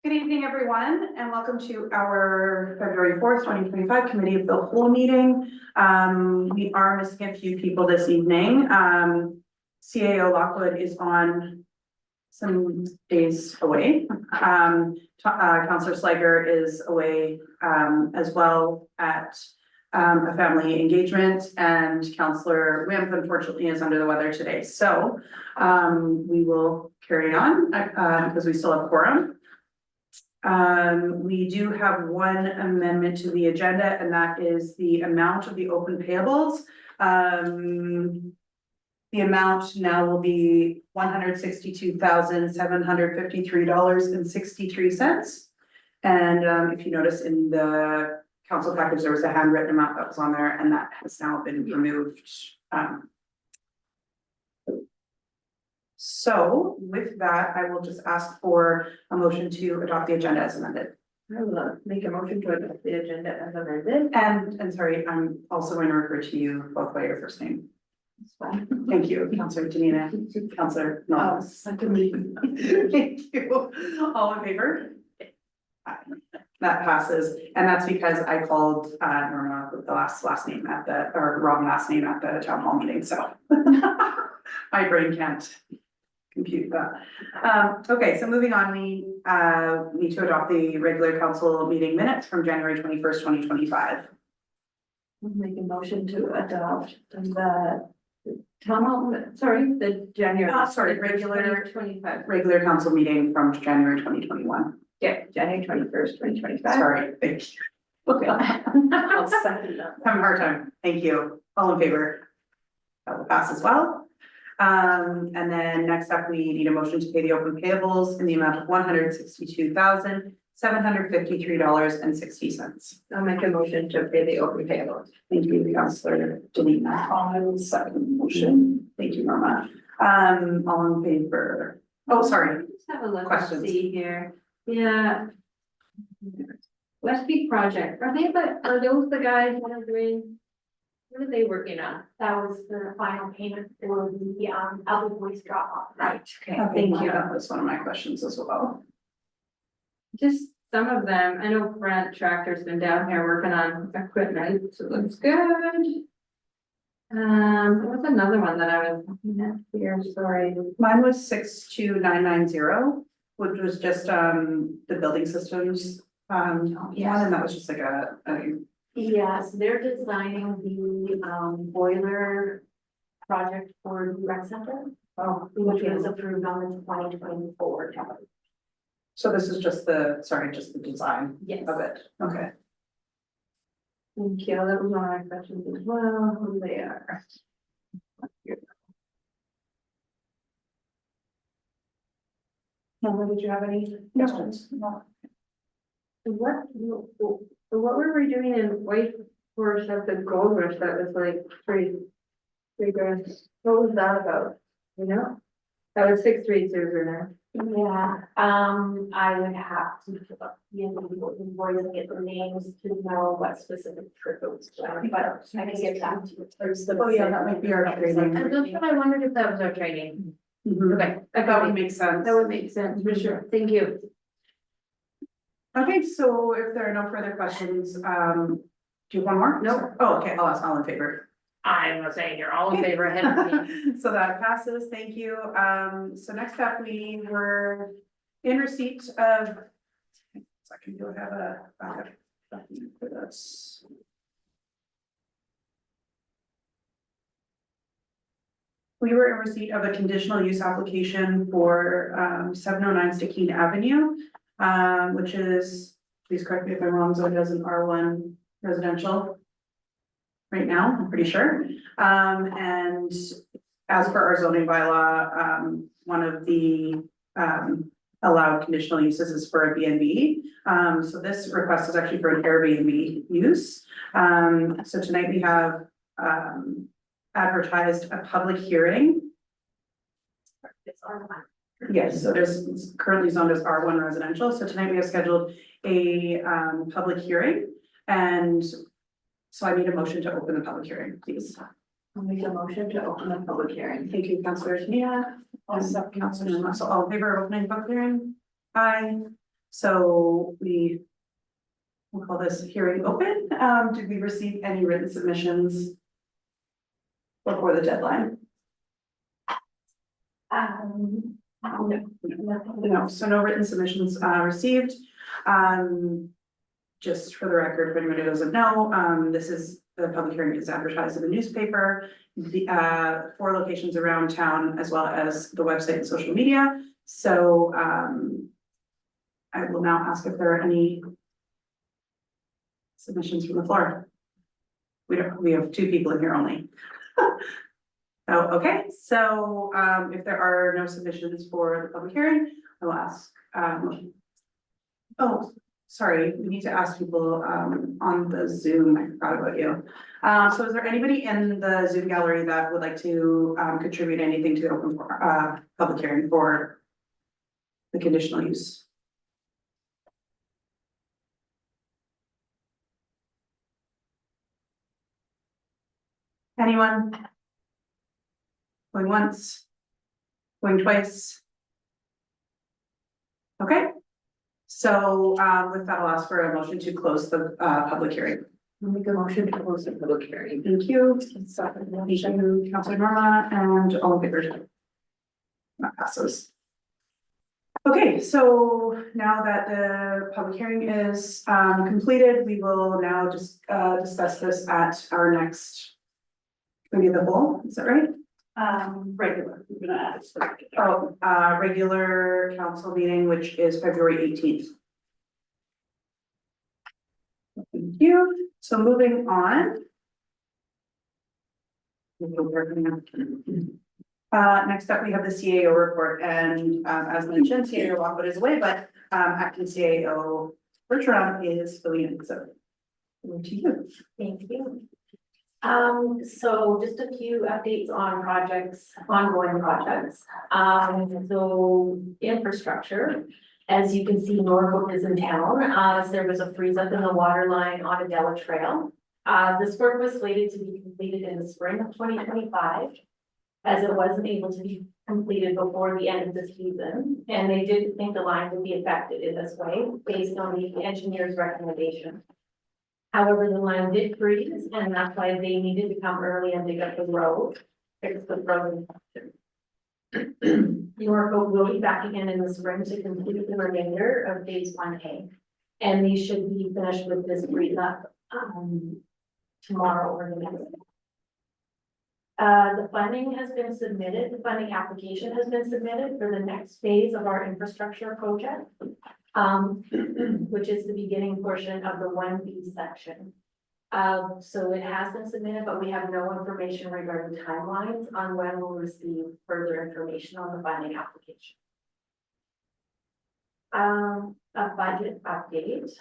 Good evening, everyone, and welcome to our February 4th, 2025 Committee of the Whole meeting. We are missing a few people this evening. CAO Lockwood is on some days away. Councillor Sliger is away as well at a family engagement, and Councillor Wimp unfortunately is under the weather today. So we will carry on because we still have quorum. We do have one amendment to the agenda, and that is the amount of the open payables. The amount now will be $162,753.63. And if you notice in the council package, there was a handwritten amount that was on there, and that has now been removed. So with that, I will just ask for a motion to adopt the agenda as amended. I will make a motion to adopt the agenda as amended. And sorry, I'm also going to refer to you both by your first name. That's fine. Thank you, Councillor Janina, Councillor Knowles. Thank you. All in favor? Aye. That passes, and that's because I called Norma with the last name at the, or wrong last name at the town hall meeting, so my brain can't compute that. Okay, so moving on, we need to adopt the regular council meeting minutes from January 21st, 2025. I'll make a motion to adopt the town hall, the January. Regular 25. regular council meeting from January 2021. Yeah, January 21st, 2025. Sorry, thank you. Okay. I'll second that. Having a hard time. Thank you. All in favor? That will pass as well. And then next up, we need a motion to pay the open payables in the amount of $162,753.60. I'll make a motion to pay the open payables. Thank you, Councillor Janina. I will second the motion. Thank you, Norma. All in favor? Oh, sorry. Let's have a look. Questions? See here. Yeah. West Peak project. Are those the guys that are doing? What are they working on? That was the final payment for the Albert Voice drop off. Right, okay, Thank you. That was one of my questions as well. Just some of them, I know Brent Tractor's been down here working on equipment, so it looks good. There was another one that I was looking at here, sorry. Mine was 62990, which was just the building systems one, and that was just like a Yes, they're designing the boiler project for the rec center, which was approved on the 2024 calendar. so this is just the design Yes. of it. Okay. Thank you, that was one of my questions as well, who they are. Norma, did you have any questions? No. What were we doing in White Horse at the Gold Rush that was like pretty good? What was that about? You know? That was 630 now. Yeah, I would have to look up the individual invoice and get the names to know what specific trip it was, but I can get that to you. Oh, yeah, that might be our training. And that's what I wondered if that was our training. Mhm. Okay, That would make sense. that would make sense for sure. Thank you. Okay, so if there are no further questions, do you have one more? No. Oh, okay, I'll ask all in favor. I'm saying you're all in favor ahead of me. So that passes, thank you. So next up, we were in receipt of. Second, do I have a backup document for this? We were in receipt of a conditional use application for 709 Stikine Avenue, which is, please correct me if I'm wrong, so it has an R1 residential right now, I'm pretty sure. And as per our zoning bylaw, one of the allowed conditional uses is for a B&B. So this request is actually for an Airbnb use. So tonight we have advertised a public hearing. It's R1. Yes, so there's currently zoned as R1 residential. So tonight we have scheduled a public hearing, and so I need a motion to open the public hearing, please. I'll make a motion to open the public hearing. Thank you, Councillor Janina. Also, Councillor Russell, all in favor of opening the public hearing? Aye. So we'll call this hearing open. Did we receive any written submissions before the deadline? No, so no written submissions, received. Just for the record, if anybody doesn't know, the public hearing is advertised in the newspaper, the, 4 locations around town, as well as the website and social media. So, I will now ask if there are any submissions from the floor. We have 2 people in here only. Oh, okay, so, if there are no submissions for the public hearing, I will ask, oh, sorry, we need to ask people, on the Zoom, I forgot about you. So is there anybody in the Zoom gallery that would like to, contribute anything to the open, public hearing for the conditional use? Anyone? Going once? Going twice? Okay. So, with that, I'll ask for a motion to close the, public hearing. I'll make a motion to close the public hearing. Thank you. Thank you, Councilor Norma, and all in favor. That passes. Okay, so now that the public hearing is, completed, we will now just, discuss this at our next committee of the whole, is that right? Regular, we're gonna add. Oh, regular council meeting, which is February 18th. Thank you. So moving on. Next up, we have the CAO report, and, as mentioned, CAO Lockwood is away, but, acting CAO Bertrand is filling in, so. Over to you. Thank you. So just a few updates on projects, ongoing projects. So infrastructure, as you can see, Norfolk is in town, as there was a freeze up in the water line on Adela Trail. This work was slated to be completed in the spring of 2025, as it wasn't able to be completed before the end of the season. And they didn't think the line would be affected in this way, based on the engineer's recommendation. However, the line did freeze, and that's why they needed to come early and dig up the road, fix the frozen section. Norfolk will be back again in the spring to complete the remainder of phase 1A. And these should be finished with this freeze up, tomorrow or the next day. The funding has been submitted, the funding application has been submitted for the next phase of our infrastructure project. Which is the beginning portion of the 1B section. So it has been submitted, but we have no information regarding timelines on when we'll receive further information on the funding application. A budget update.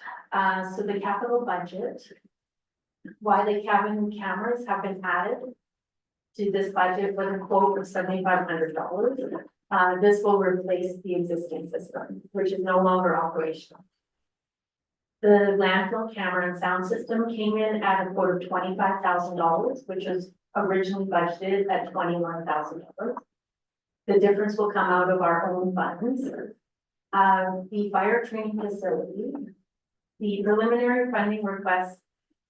So the capital budget, why the cabin cameras have been added to this budget with a quote of $7,500. This will replace the existing system, which is no longer operational. The landfill camera and sound system came in at a quote of $25,000, which was originally budgeted at $21,000. The difference will come out of our own funds. The fire training facility, the preliminary funding request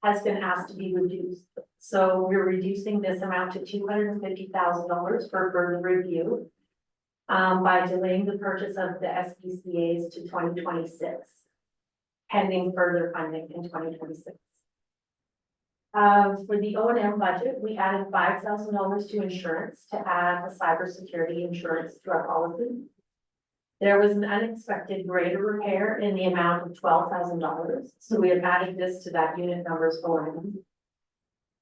has been asked to be reduced. So we're reducing this amount to $250,000 for further review. By delaying the purchase of the SPCA's to 2026, pending further funding in 2026. For the O&M budget, we added $5,000 to insurance to add a cybersecurity insurance to our policy. There was an unexpected grader repair in the amount of $12,000, so we have added this to that unit numbers O&M.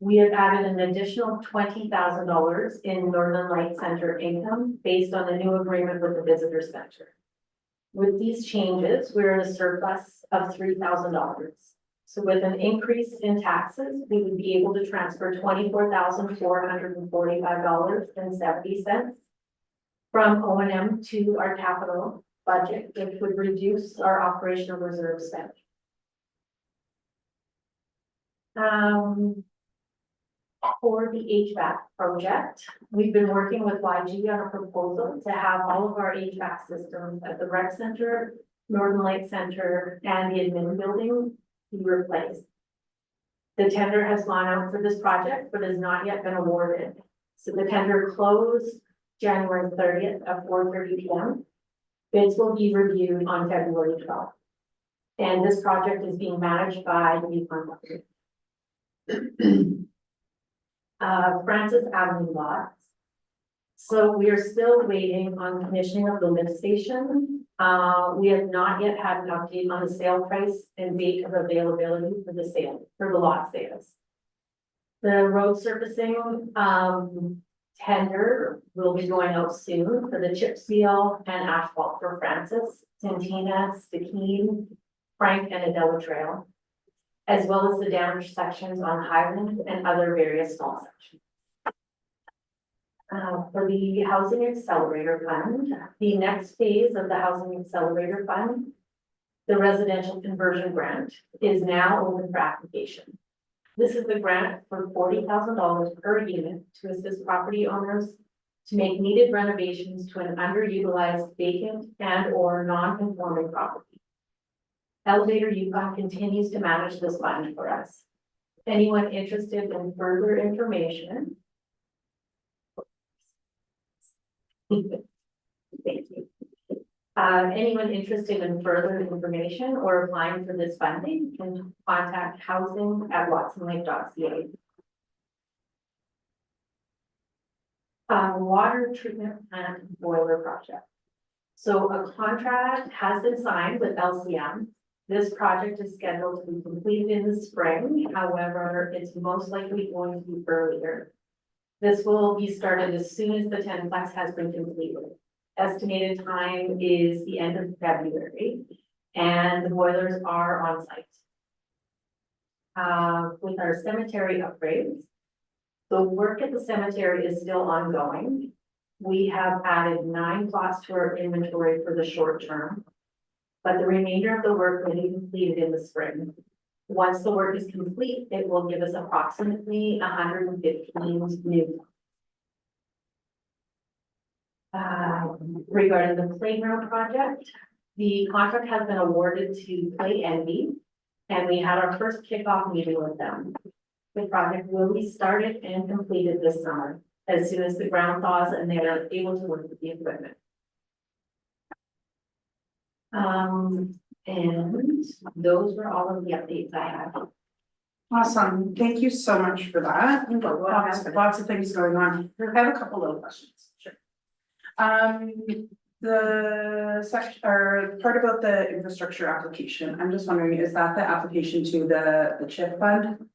We have added an additional $20,000 in Northern Light Center income based on the new agreement with the visitor center. With these changes, we're in a surplus of $3,000. So with an increase in taxes, we would be able to transfer $24,445.70 from O&M to our capital budget, which would reduce our operational reserve spending. For the HVAC project, we've been working with YG on a proposal to have all of our HVAC systems at the rec center, Northern Light Center, and the admin building be replaced. The tender has gone out for this project, but has not yet been awarded. So the tender closed January 30th at 4:30 p.m. Bids will be reviewed on February 12th. And this project is being managed by the contractor. Francis Avenue lots. So we are still waiting on commissioning of the lift station. We have not yet had an update on the sale price and date of availability for the sale, for the lot sales. The road surfacing, tender will be going out soon for the chip seal and asphalt for Francis, Santina, Stikine, Frank, and Adela Trail, as well as the damaged sections on Highland and other various small sections. For the Housing Accelerator Fund, the next phase of the Housing Accelerator Fund, the residential conversion grant, is now open for application. This is the grant for $40,000 per unit to assist property owners to make needed renovations to an underutilized vacant and or non-conforming property. Elevator Yukon continues to manage this fund for us. Anyone interested in further information? Thank you. Anyone interested in further information or applying for this funding can contact housing@watsonlake.ca. Water treatment plant boiler project. So a contract has been signed with LCM. This project is scheduled to be completed in the spring. However, it's most likely going to be earlier. This will be started as soon as the 10-plex has been completed. Estimated time is the end of February, and the boilers are on site. With our cemetery upgrades, the work at the cemetery is still ongoing. We have added 9 plots to our inventory for the short term, but the remainder of the work will be completed in the spring. Once the work is complete, it will give us approximately 115 new. Regarding the playground project, the contract has been awarded to Play Envy, and we had our first kickoff meeting with them. The project will be started and completed this summer, as soon as the ground thaws and they are able to work with the equipment. And those were all of the updates I had. Awesome, thank you so much for that. Lots of things going on. I have a couple of questions. Sure. The section or part about the infrastructure application, I'm just wondering, is that the application to the CHIP fund?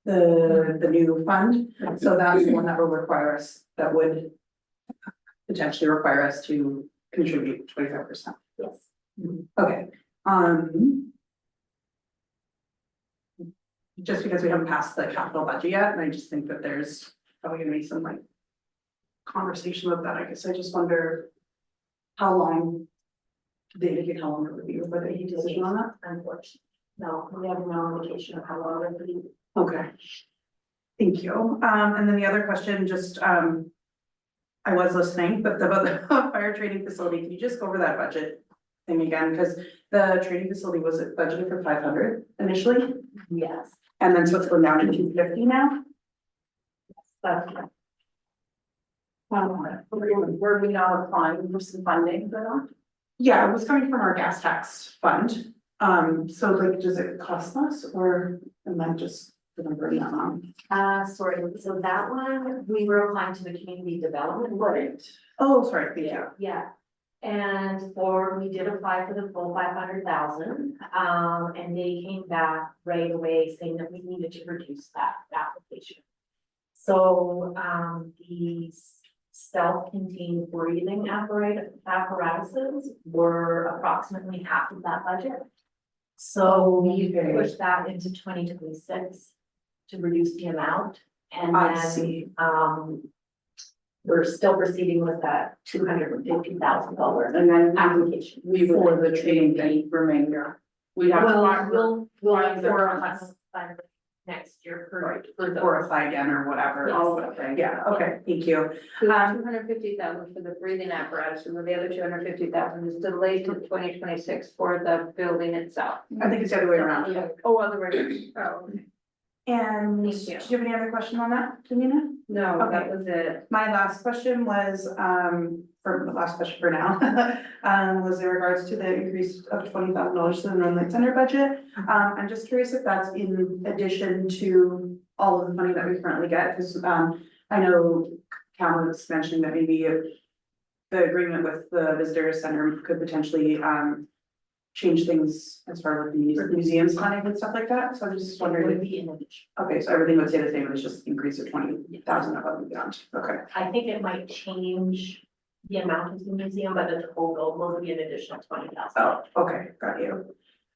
The new fund? So that's the one that will require us, that would potentially require us to contribute 25%. Yes. Okay, just because we haven't passed the capital budget yet, and I just think that there's probably gonna be some like conversation about that. I guess I just wonder how long they indicate how long it would be before they make a decision on that. Unfortunately, no, we have no indication of how long it would be. Okay. Thank you. And then the other question, just I was listening, but about the fire training facility, can you just go over that budget thing again? Because the training facility was budgeted for 500 initially, Yes. and then so it's going down to 250 now. But Were we not applying for some funding for that? Yeah, it was coming from our gas tax fund. So like, does it cost less, or am I just remembering that wrong? sorry, so that one, we were applying to the community development. Right. Oh, sorry, thank you. Yeah, and we did apply for the full 500,000, and they came back right away saying that we needed to reduce that application. So, the self-contained breathing apparatuses were approximately half of that budget. So we Okay. pushed that into 2026 to reduce the amount. And I then, see. we're still proceeding with that $250,000 And then application. we for the training fee remainder. We have. Well, we'll find the for funds. us, next year Right, for those. Fortify again or whatever. Yes. All of it. Yeah, okay, thank you. Two hundred fifty thousand for the breathing apparatus, and the other 250,000 is delayed to 2026 for the building itself. I think it's the other way around. Oh, other way around. Oh, okay. And do Thank you. you have any other question on that, Janina? No, that Okay. was it. My last question was, for the last question for now, was in regards to the increase of $20,000 to the Northern Light Center budget. I'm just curious if that's in addition to all of the money that we currently get, because, I know Cal was mentioning that maybe the agreement with the visitor center could potentially, change things as far as the museums funding and stuff like that, so I'm just Would wondering. be in addition. Okay, so everything would stay the same, it's just increase of 20,000 above and beyond, okay. I think it might change the amount of the museum, but the total will be an additional 20,000. Oh, okay, got you.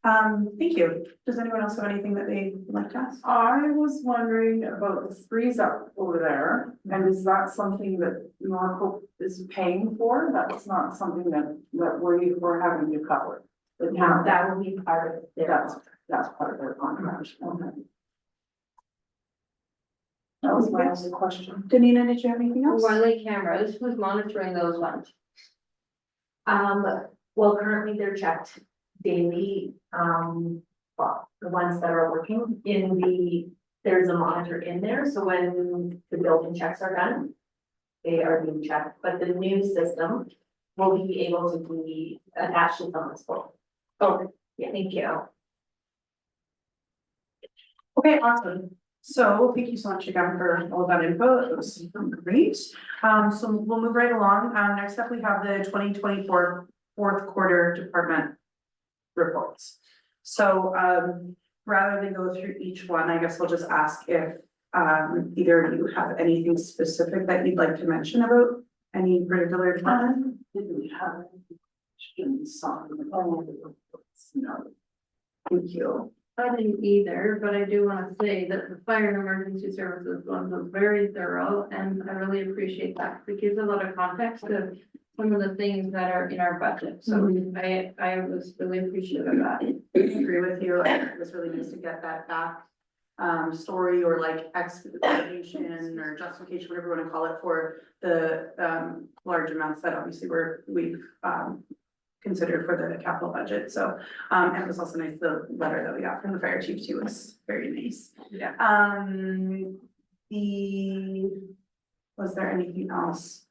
Thank you. Does anyone else have anything that they would like to ask? I was wondering about the freeze up over there, and is that something that Norfolk is paying for? That's not something that we're having to cover. The town, That will be part of their. that's part of their contract. Okay. That was my only question. Danina, did you have anything else? Wiley cameras, who's monitoring those ones? Well, currently they're checked daily, well, the ones that are working there's a monitor in there, so when the building checks are done, they are being checked, but the new system will be able to be attached to someone's phone. Oh, yeah, thank you. Okay, awesome. So thank you so much again for all of that info. It was great. So we'll move right along. Next up, we have the 2024 fourth quarter department reports. So, rather than go through each one, I guess we'll just ask if, either of you have anything specific that you'd like to mention about any particular department? Did we have any questions on the no. Thank you. I didn't either, but I do want to say that the fire and emergency services one was very thorough, and I really appreciate that. It gives a lot of context to some of the things that are in our budget, so I was really appreciative of that. I agree with you. It was really nice to get that back. Story or like explanation or justification, whatever you want to call it, for the large amounts that obviously we've considered for the capital budget. So and it was also nice, the letter that we got from the fire chief too was very nice. Yeah. Was there anything else?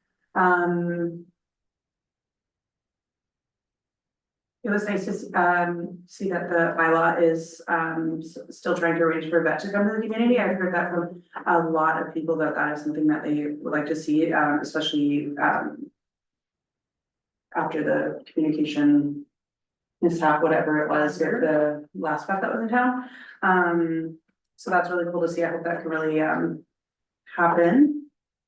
It was nice to see that the bylaw is still trying to arrange for a vet to come to the community. I've heard that from a lot of people that is something that they would like to see, especially after the communication mishap, whatever it was with the last vet that was in town. So that's really cool to see. I hope that can really happen.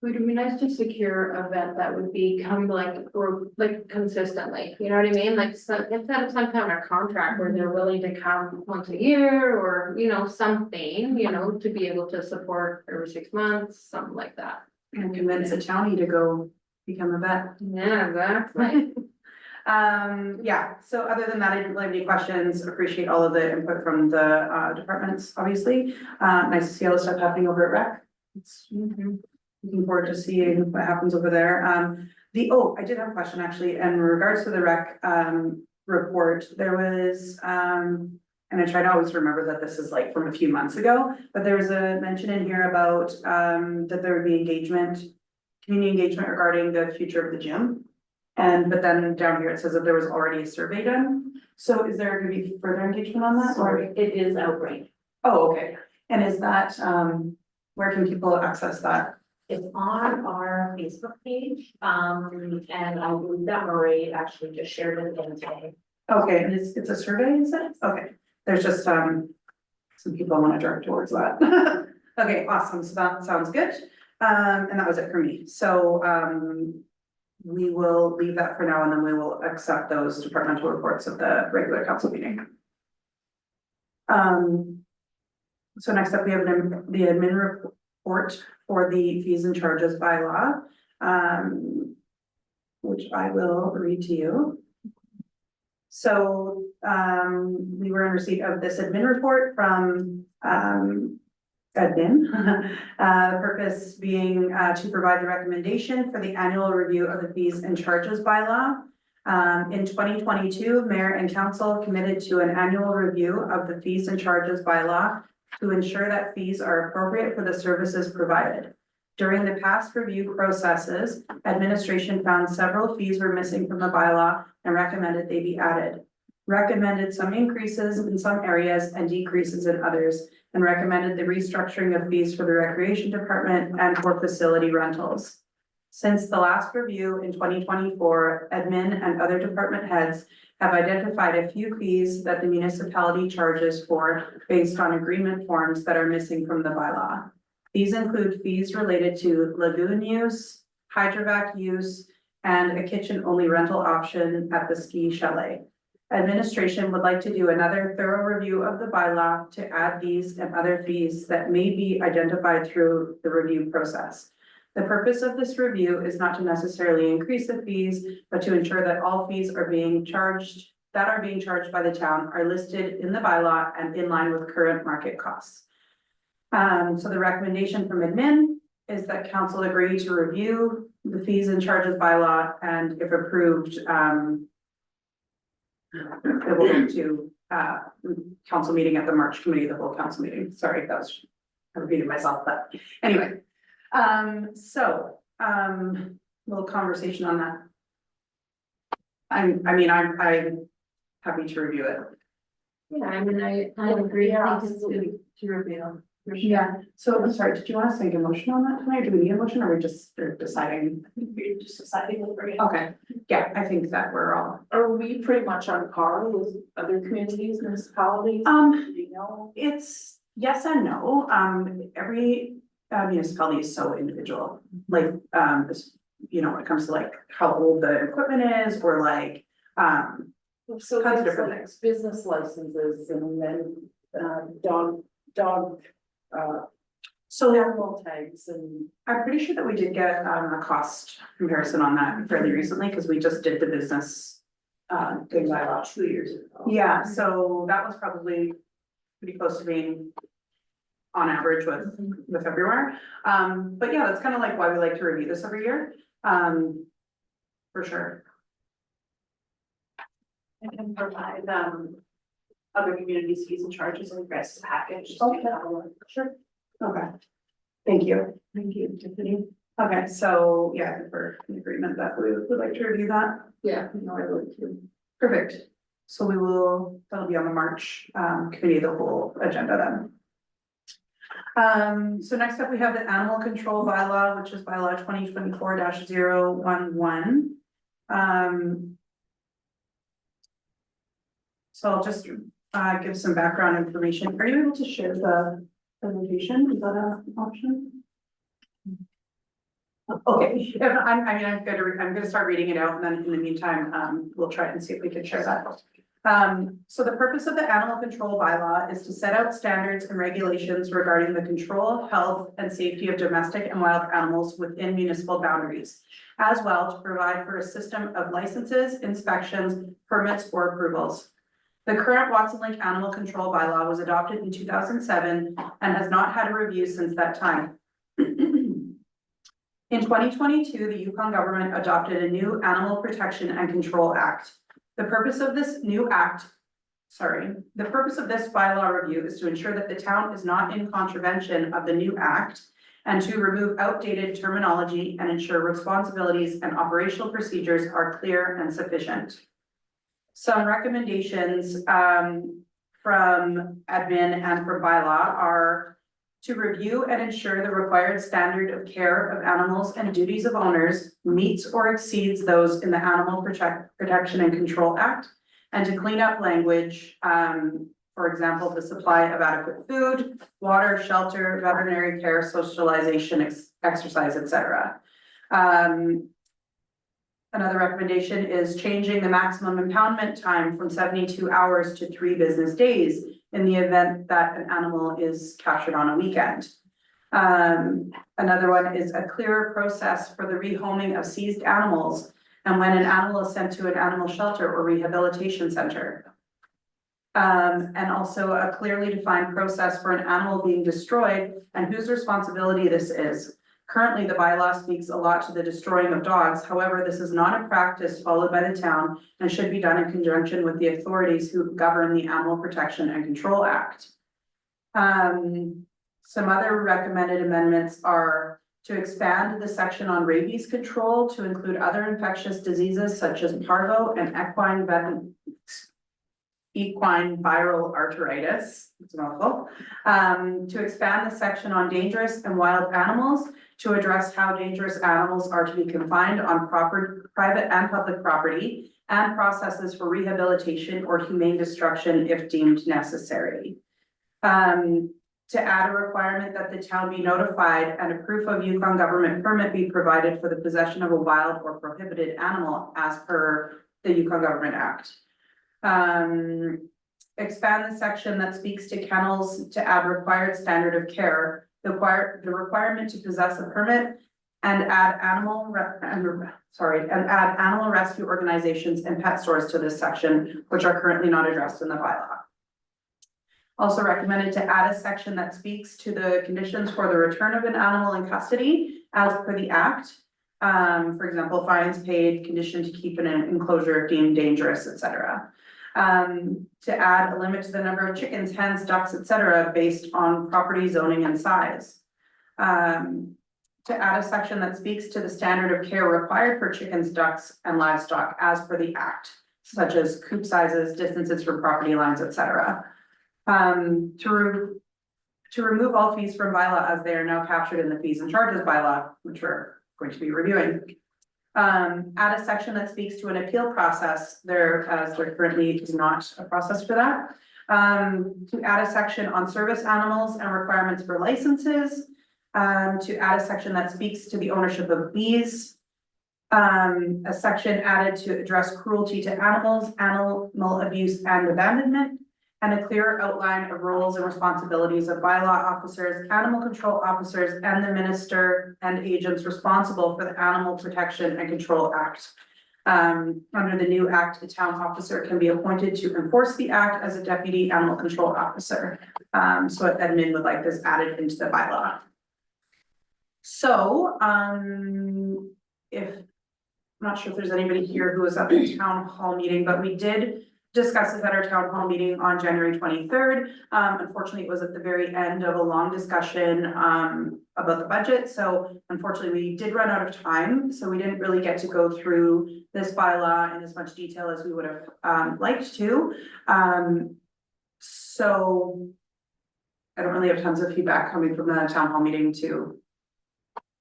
Would it be nice to secure a vet that would become like consistently, you know what I mean? Like instead of some kind of contract where they're willing to come once a year or, you know, something, you know, to be able to support every 6 months, something like that. And convince a townie to go become a vet. Yeah, exactly. Yeah, so other than that, I didn't really have any questions. Appreciate all of the input from the departments, obviously. Nice to see all the stuff happening over at rec. It's looking forward to seeing what happens over there. I did have a question actually, in regards to the rec report. There was and I try to always remember that this is like from a few months ago, but there was a mention in here about that there would be community engagement regarding the future of the gym. But then down here it says that there was already a survey done. So is there going to be further engagement on that? Or It is outright. oh, okay. And is that where can people access that? It's on our Facebook page, and I believe that Marie actually just shared it again today. Okay, and it's a survey, is it? Okay, there's just some people I want to direct towards that. Okay, awesome, so that sounds good. And that was it for me, so we will leave that for now, and then we will accept those departmental reports at the regular council meeting. So next up, we have the admin report for the fees and charges by law, which I will read to you. So we were in receipt of this admin report from admin. Purpose being, to provide the recommendation for the annual review of the fees and charges bylaw. In 2022, mayor and council committed to an annual review of the fees and charges bylaw to ensure that fees are appropriate for the services provided. During the past review processes, administration found several fees were missing from the bylaw and recommended they be added. Recommended some increases in some areas and decreases in others, and recommended the restructuring of fees for the recreation department and for facility rentals. Since the last review in 2024, admin and other department heads have identified a few fees that the municipality charges for based on agreement forms that are missing from the bylaw. These include fees related to lagoon use, hydrovac use, and a kitchen-only rental option at the ski chalet. Administration would like to do another thorough review of the bylaw to add these and other fees that may be identified through the review process. The purpose of this review is not to necessarily increase the fees, but to ensure that all fees are being charged by the town are listed in the bylaw and in line with current market costs. So the recommendation from admin is that council agree to review the fees and charges bylaw, and if approved, it will go to council meeting at the March committee, the whole council meeting. Sorry, that was, I repeated myself, but anyway. Little conversation on that. I'm happy to review it. Yeah, I mean, I agree, I think it's good to review. For sure. Yeah, so I'm sorry, did you want us to make a motion on that tonight? Do we need a motion or are we just deciding? You're just deciding what we're gonna. Okay, yeah, I think that we're all, Are we pretty much on par with other communities, municipalities? Do you know? it's yes and no. Every municipality is so individual, like, you know, when it comes to like how old the equipment is or like, So Tons of there's different like things. business licenses and then dog so animal tags and. I'm pretty sure that we did get a cost comparison on that fairly recently, because we just did the business thing by about 2 years ago. Yeah, so that was probably pretty close to being on average with everywhere. But yeah, that's kind of like why we like to review this every year. For sure. I can provide, other communities' fees and charges in the rest package. Okay. Sure. Okay. Thank you. Thank you, Tiffany. Okay, so yeah, I think we're in agreement that we would like to review that. Yeah, no, I would too. Perfect. So that'll be on the March committee of the whole agenda then. So next up, we have the animal control bylaw, which is bylaw 2024-011. So I'll just give some background information. Are you able to share the presentation? Is that an option? Okay, I'm gonna start reading it out, and then in the meantime, we'll try and see if we can share that. So the purpose of the animal control bylaw is to set out standards and regulations regarding the control, health, and safety of domestic and wild animals within municipal boundaries, as well to provide for a system of licenses, inspections, permits, or approvals. The current Watson Lake Animal Control Bylaw was adopted in 2007 and has not had a review since that time. In 2022, the Yukon government adopted a new Animal Protection and Control Act. The purpose of this bylaw review is to ensure that the town is not in contravention of the new act and to remove outdated terminology and ensure responsibilities and operational procedures are clear and sufficient. Some recommendations from admin and from bylaw are to review and ensure the required standard of care of animals and duties of owners meets or exceeds those in the Animal Protection and Control Act, and to clean up language, for example, the supply of adequate food, water, shelter, veterinary care, socialization, exercise, etc. Another recommendation is changing the maximum impoundment time from 72 hours to 3 business days in the event that an animal is captured on a weekend. Another one is a clearer process for the rehoming of seized animals and when an animal is sent to an animal shelter or rehabilitation center. And also a clearly defined process for an animal being destroyed and whose responsibility this is. Currently, the bylaw speaks a lot to the destroying of dogs. However, this is not a practice followed by the town and should be done in conjunction with the authorities who govern the Animal Protection and Control Act. Some other recommended amendments are to expand the section on rabies control to include other infectious diseases such as parvo and equine viral arteritis. It's a mouthful. To expand the section on dangerous and wild animals to address how dangerous animals are to be confined on private and public property and processes for rehabilitation or humane destruction if deemed necessary. To add a requirement that the town be notified and a proof of Yukon government permit be provided for the possession of a wild or prohibited animal as per the Yukon Government Act. Expand the section that speaks to kennels to add required standard of care, the requirement to possess a permit and add animal rescue organizations and pet stores to this section, which are currently not addressed in the bylaw. Also recommended to add a section that speaks to the conditions for the return of an animal in custody as per the act. For example, fines paid, condition to keep in an enclosure if deemed dangerous, etc. To add a limit to the number of chickens, hens, ducks, etc. based on property zoning and size. To add a section that speaks to the standard of care required for chickens, ducks, and livestock as per the act, such as coop sizes, distances from property lines, etc. To remove all fees from bylaw as they are now captured in the fees and charges bylaw, which we're going to be reviewing. Add a section that speaks to an appeal process as there currently is not a process for that. To add a section on service animals and requirements for licenses. To add a section that speaks to the ownership of bees. A section added to address cruelty to animals, animal abuse and abandonment. And a clear outline of roles and responsibilities of bylaw officers, animal control officers, and the minister and agents responsible for the Animal Protection and Control Act. Under the new act, a town officer can be appointed to enforce the act as a deputy animal control officer. So admin would like this added into the bylaw. So, I'm not sure if there's anybody here who was at the town hall meeting, but we did discuss this at our town hall meeting on January 23rd. Unfortunately, it was at the very end of a long discussion about the budget. So unfortunately, we did run out of time. So we didn't really get to go through this bylaw in as much detail as we would have liked to. So I don't really have tons of feedback coming from the town hall meeting to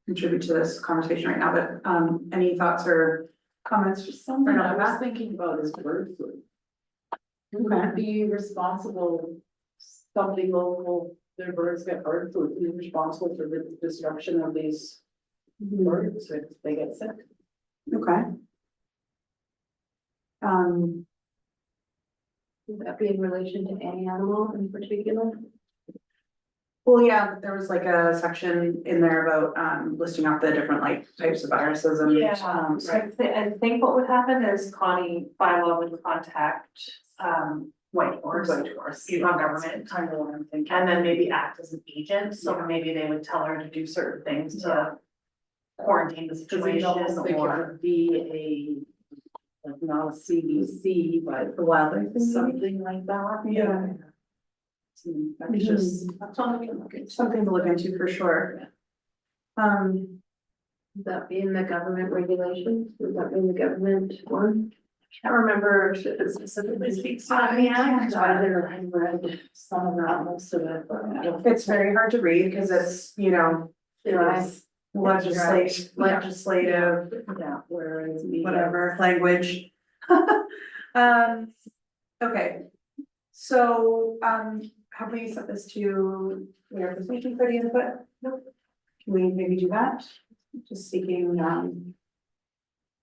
contribute to this conversation right now, but any thoughts or comments? Just something Right I off the was bat? thinking about is bird flu. Who Okay. would be responsible, somebody local, their birds get bird flu, who's responsible for the destruction of these birds if they get sick? Okay. Would that be in relation to any animal in particular? Well, yeah, there was like a section in there about listing out the different like types of viruses and So I think what would happen is Connie bylaw would contact White Horse, Yukon government, Kind of what I'm thinking. and then maybe act as an agent, so Yeah. maybe they would tell her to do certain things to quarantine the Cause you situation almost think it or. would be like not a CDC, but the wildlife. something like that. Yeah. That's just. That's all we can look at. Something to look into for sure. Would that be in the government regulations? Would that be in the government one? Can't remember if it specifically speaks to I the act. I read some of that, most of it, but. It's very hard to read because it's, you know, It is, legislative, yeah, whereas. the- whatever, language. Okay, so, have we set this to, we are position for the input? Nope. Can we maybe do that? Just seeking,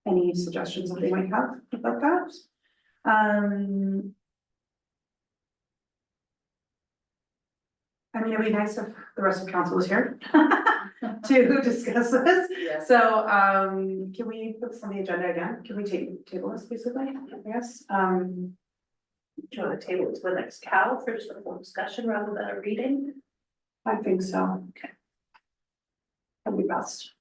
any suggestions that they might have about that? I mean, it'd be nice if the rest of council was here to discuss this. Yes. So, can we put this on the agenda again? Can we table this basically, I guess? Do you want to table it to the next Cal for just a full discussion rather than a reading? I think so. That'd be best.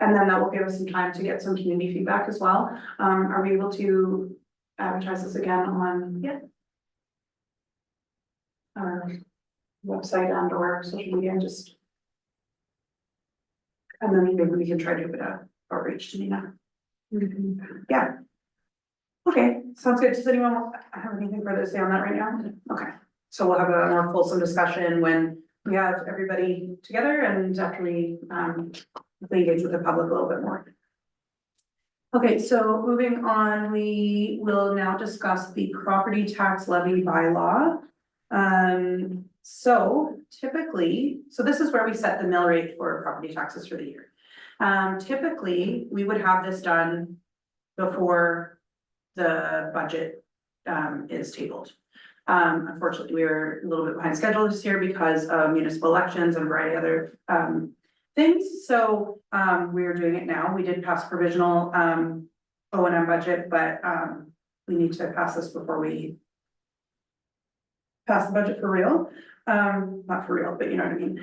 And then that will give us some time to get some community feedback as well. Are we able to advertise this again on? Yeah. Our website and or social media, just. And then maybe we can try to do a bit of outreach to Nina. Yeah. Okay, sounds good. Does anyone have anything further to say on that right now? Okay, so we'll have a more fulsome discussion when we have everybody together and after we engage with the public a little bit more. Okay, so moving on, we will now discuss the property tax levy bylaw. So typically, so this is where we set the mill rate for property taxes for the year. Typically, we would have this done before the budget is tabled. Unfortunately, we were a little bit behind schedule this year because of municipal elections and a variety of other things. So we are doing it now. We did pass provisional O&M budget, but we need to pass this before we pass the budget for real. Not for real, but you know what I mean.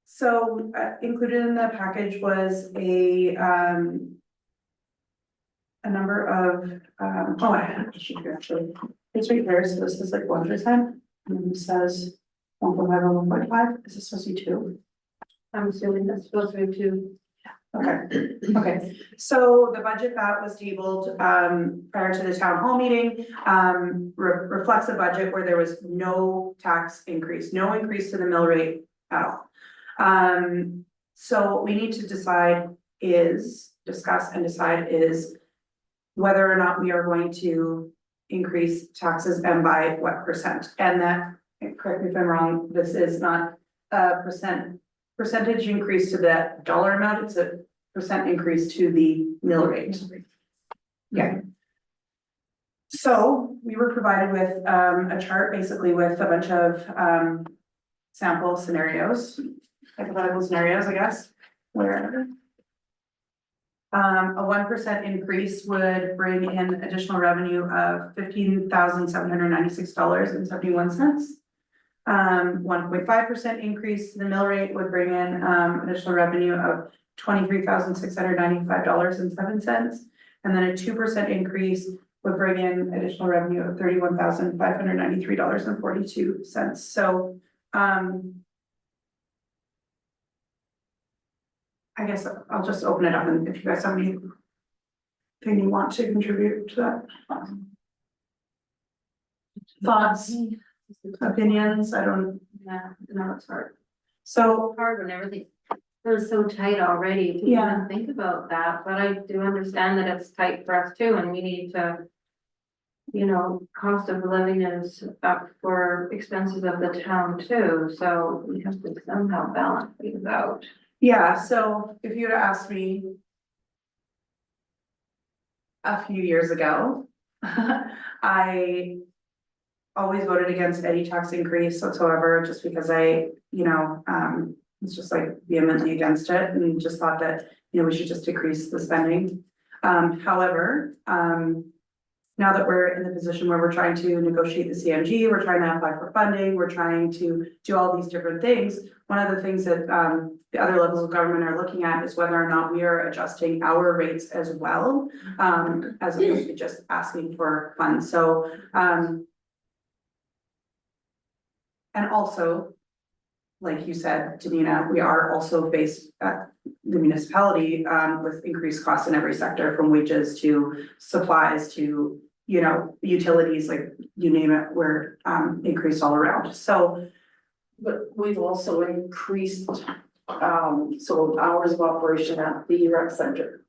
So included in the package was a number of oh, I had an issue here actually. It's right there, so this is like 1 at a time, and then it says 1.5 and 1.5. Is this supposed to be 2? I'm assuming that's supposed to be two. Okay, okay, so the budget that was tabled prior to the town hall meeting reflects a budget where there was no tax increase, no increase to the mill rate at all. So what we need to discuss and decide is whether or not we are going to increase taxes and by what percent. And that, correct me if I'm wrong, this is not a percentage increase to that dollar amount, it's a percent increase to the mill rate. Yeah. So we were provided with a chart basically with a bunch of sample scenarios, hypothetical scenarios, I guess, where a 1% increase would bring in additional revenue of $15,796.71. 1.5% increase to the mill rate would bring in additional revenue of $23,695.07. And then a 2% increase would bring in additional revenue of $31,593.42. So I guess I'll just open it up and if you guys have anything you want to contribute to that. Thoughts, opinions, I don't Yeah, know, it's hard. So, hard when everything feels so tight already to Yeah. even think about that, but I do understand that it's tight for us too, and we need to. You know, cost of living is up for expenses of the town too, so we have to somehow balance things out. yeah, so if you had asked me a few years ago, I always voted against any tax increase whatsoever, just because I, was just like vehemently against it and just thought that, we should just decrease the spending. However, now that we're in the position where we're trying to negotiate the CMG, we're trying to apply for funding, we're trying to do all these different things. One of the things that the other levels of government are looking at is whether or not we are adjusting our rates as well, as opposed to just asking for funds. So, and also, like you said, Danina, we are also faced at the municipality with increased costs in every sector, from wages to supplies to, utilities, like you name it, we're increased all around. So, But we've also increased, so hours of operation at the rec center.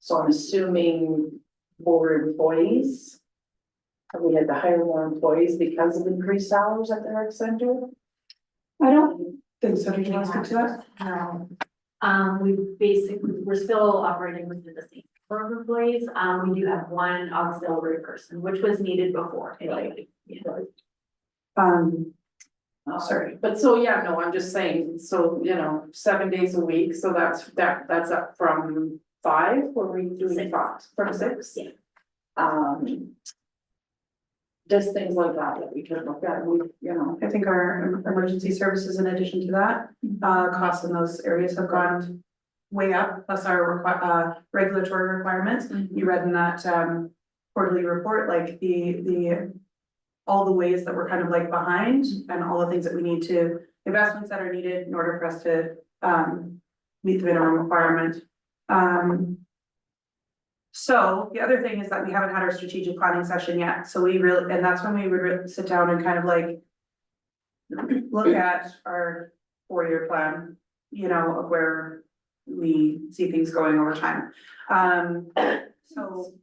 So I'm assuming more employees. We had to hire more employees because of increased hours at the rec center. I don't think so. Did you want to speak to that? No. We're still operating within the same number of employees. We do have one auxiliary person, which was needed before anyway. Yeah. Sorry. But so, yeah, no, I'm just saying, so, 7 days a week, so that's up from 5, or we doing 5, from 6? Yeah. Just things like that that we could look at, we, you know. I think our emergency services, in addition to that, costs in those areas have gone way up, plus our regulatory requirements. You read in that quarterly report, like all the ways that we're kind of like behind and all the things that we need to, investments that are needed in order for us to meet the minimum requirement. So the other thing is that we haven't had our strategic planning session yet, so we really, and that's when we would sit down and kind of like look at our 4-year plan, you know, of where we see things going over time. So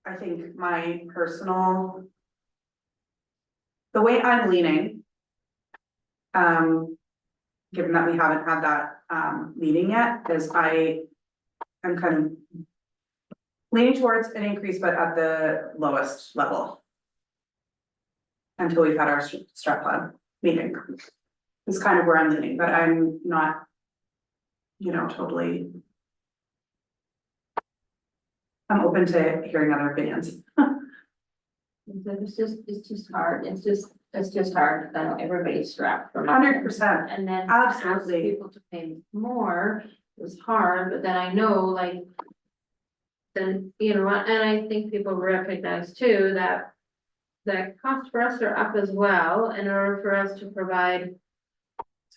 I think my personal, the way I'm leaning, given that we haven't had that meeting yet, is I'm kind of leaning towards an increase, but at the lowest level. Until we've had our strat plan meeting. It's kind of where I'm leaning, but I'm not, you know, totally. I'm open to hearing other opinions. It's just hard, it's just hard, I know everybody's strapped for money. 100%, And then to ask absolutely. people to pay more was hard, but then I know like. Then, you know, and I think people recognize too that. The costs for us are up as well, in order for us to provide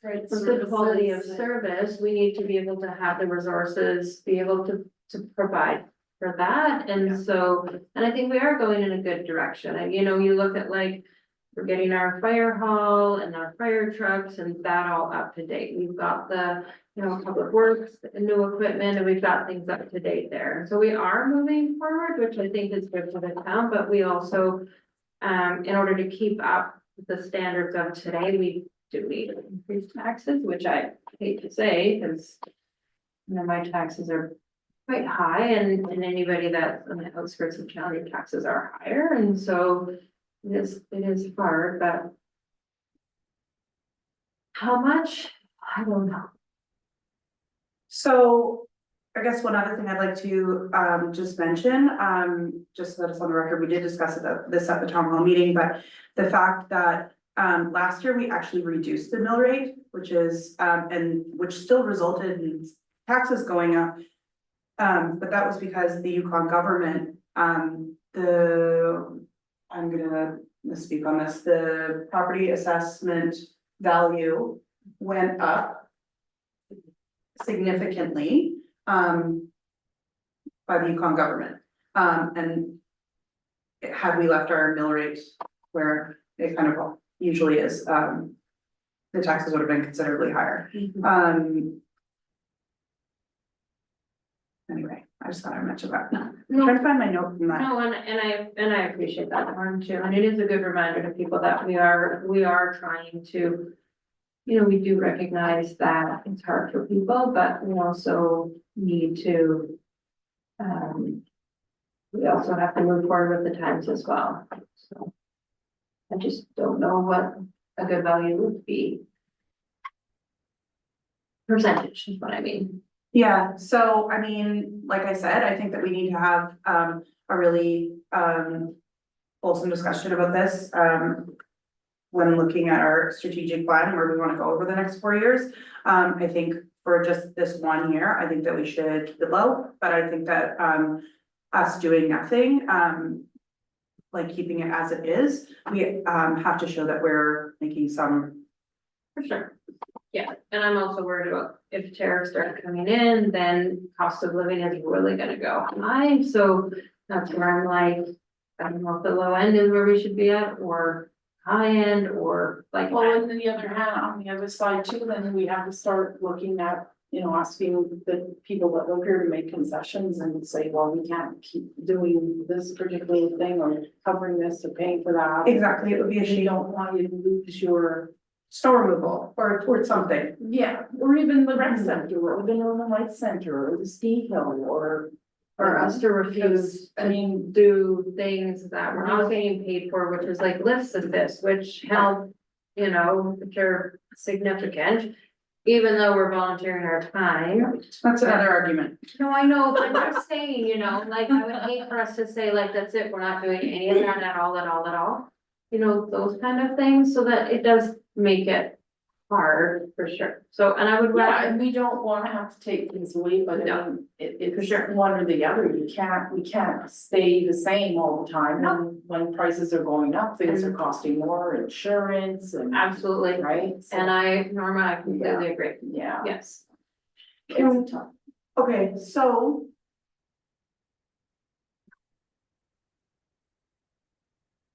a good quality of service, we need to be able to have the resources, be able to provide for that, and so, and I think we are going in a good direction, and you know, you look at like. We're getting our fire hall and our fire trucks and that all up to date, we've got the, you know, public works, new equipment, and we've got things up to date there, so we are moving forward, which I think is good for the town, but we also. In order to keep up with the standards of today, we do need to increase taxes, which I hate to say, because. You know, my taxes are quite high, and anybody that's on the outskirts of town, your taxes are higher, and so. It is hard, but. How much? I don't know. So I guess one other thing I'd like to just mention, just so that it's on the record, we did discuss this at the town hall meeting, but the fact that last year we actually reduced the mill rate, which is and which still resulted in taxes going up. But that was because the Yukon government, I'm gonna misspeak on this, the property assessment value went up significantly by the Yukon government. And had we left our mill rate where it kind of usually is, the taxes would have been considerably higher. Anyway, I just thought I'd mention that. I'm trying to find my note from that. No, and I appreciate that, Lauren, too, and it is a good reminder to people that we are trying to. You know, we do recognize that it's hard for people, but we also need to. We also have to move forward with the times as well, so. I just don't know what a good value would be. Percentage is what I mean. Yeah, so I mean, like I said, I think that we need to have a really wholesome discussion about this. When looking at our strategic plan, where we want to go over the next 4 years. I think for just this 1 year, I think that we should keep it low, but I think that us doing nothing, like keeping it as it is, we have to show that we're making some. For sure. Yeah, and I'm also worried about if tariffs start coming in, then cost of living is really gonna go high, so that's where I'm like. I don't know if the low end is where we should be at, or high end, or like. Well, and then the other hand, on the other side too, then we have to start looking at, you know, asking the people that live here to make concessions and say, well, we can't keep doing this particular thing or covering this or paying for that. Exactly, it would be a If you shame. don't want you to lose your, Snow removal or towards something. yeah, or even the rec center, or the Northern Lights Center, or the ski hill, or. For us to refuse, I mean, do things that we're not getting paid for, which is like lifts and this, which help, you know, which are significant. even though we're volunteering our time. That's another argument. No, I know, but I'm just saying, you know, like, I would hate for us to say like, that's it, we're not doing any of that at all, at all, at all. You know, those kind of things, so that it does make it hard, for sure. So, and I would Yeah, rather, and we don't wanna have to take things away, but I No. mean, it's For sure. one or the other, we can't stay the same all the time. And when prices are going up, things are costing more, insurance and, absolutely, right? So, and Norma, I completely agree, yeah. yes. It's tough. Okay, so.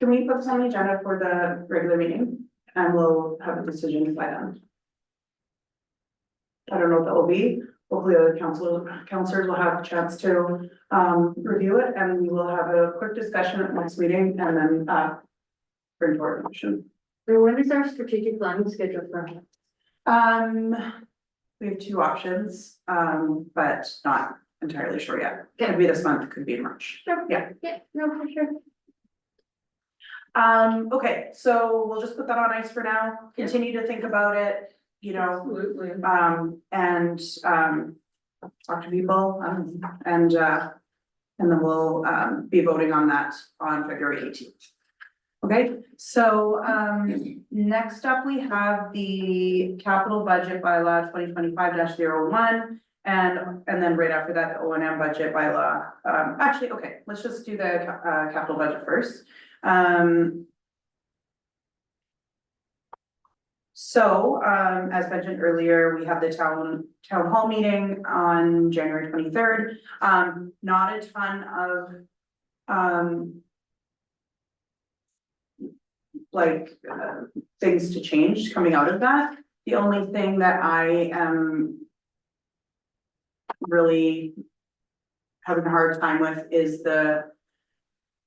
Can we put this on the agenda for the regular meeting and we'll have a decision by then? I don't know what that will be. Hopefully other counselors will have a chance to review it and we will have a quick discussion at next meeting and then bring to our motion. So when is our strategic planning scheduled for? We have two options, but not entirely sure yet. Could be this month, could be in March. Sure. Yeah. Yeah, no, for sure. Okay, so we'll just put that on ice for now, continue to think about it, you know, Absolutely. and talk to people, and then we'll be voting on that on February 18th. Okay, so next up, we have the capital budget bylaw 2025-01. And then right after that, the O&M budget bylaw. Actually, okay, let's just do the capital budget first. So, as mentioned earlier, we have the town hall meeting on January 23rd. Not a ton of, things to change coming out of that. The only thing that I am really having a hard time with is the